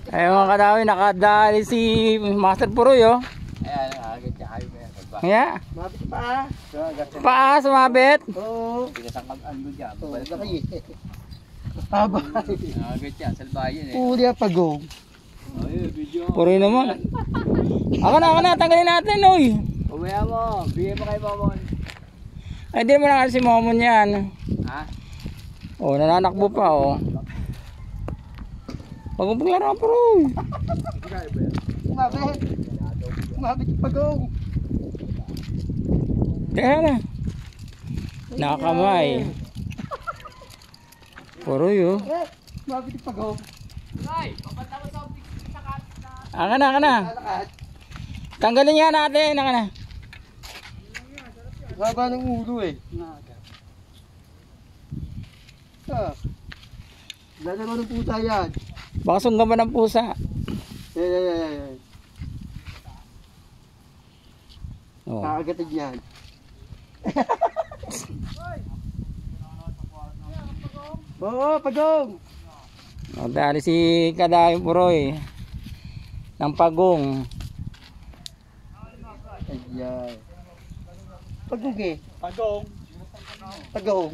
Ayun mga kadawi, nakadali si Master Puroy oh. Ayan, agad siya kayo ba yan? Kaya, Mabit pa. paa sumabit. Oo. Pinasangkap ano dyan. Oo, laki. Haba. Agad siya, salbayan eh. Uli ang pagong. Ayun, video. Puroy naman. Ako na, tanggalin natin oy. Umaya mo, bigay mo kay Mamon. Ay, di mo na kasi si Momon yan. Ha? Oh, nananakbo pa oh. Pag paglaro ang Puroy. Mabit. Mabit yung pagong. Kaya na. Nakakamay. Puroy oh. Mabit yung pagong. Aka na. Tanggalin nga natin, aka na. Haba ng ulo eh. Lalaro ng pusa yan. Baka sunggaban ng pusa. Oh. Kakagatin yan. Oo, pagong. Dali si Kadayong Puroy ng pagong. Ayan. Pagong eh. Pagong. Pagong.